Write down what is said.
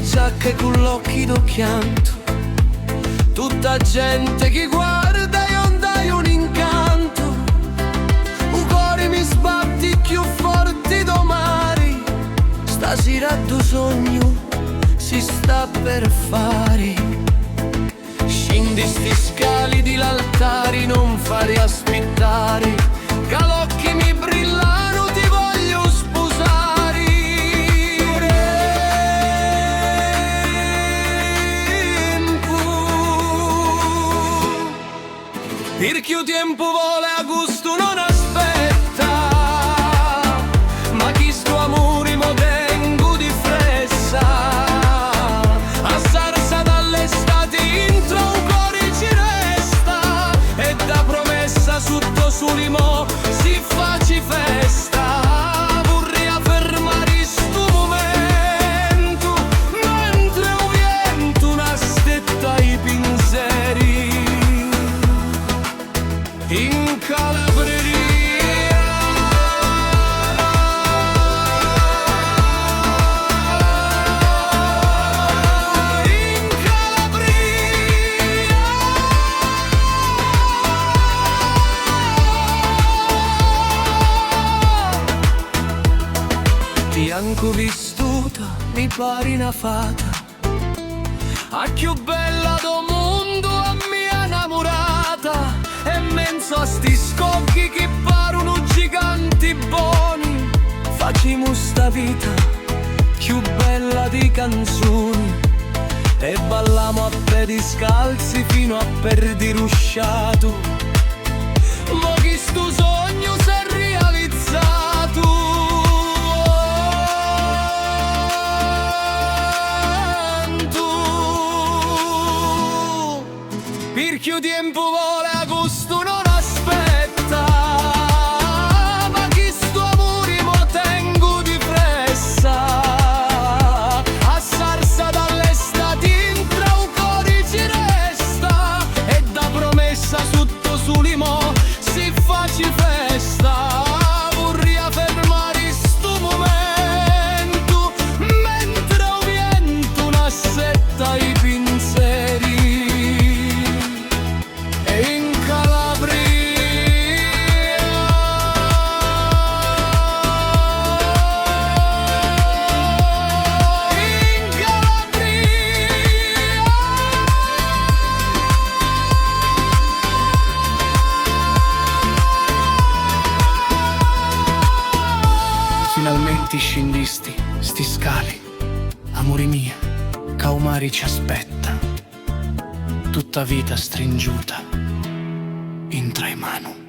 giacca con l'occhi d'occhianto, tutta gente che guarda e non dai un incanto. Un cuore mi sbatti più forti domani, stasera tu sogno si sta per fare. Scendi sti scali di l'altare, non fare aspettare, che l'occhi mi brillano, ti voglio sposare. Tempo, perché il tempo vuole a gusto non aspetta, ma chi sto amore mo tengo di fressa. A sarsa dall'estate intro un cuore ci resta, e da promessa sotto su limo si facci festa. Vorrei affermare sto momento, mentre un vento una stetta i pensieri in Calabria. In Calabria. Ti anco vissuta, mi pari una fata, a più bella do mondo, a mia innamorata. E menzo a sti scocchi che parono giganti buoni, facciamo sta vita più bella di canzoni, e balliamo a piedi scalzi fino a perdere usciato. Mo che sto sogno si è realizzato. Perché il tempo vuole a gusto non aspetta, ma chi sto amore mo tengo di fressa. A sarsa dall'estate intra un cuore ci resta, e da promessa sotto su limo si facci festa. Vorrei fermare sto momento, mentre un vento una setta i pensieri in Calabria. In Calabria. Finalmente scendisti sti scali, amore mia, Caumari ci aspetta, tutta vita stringiuta in tra i mani.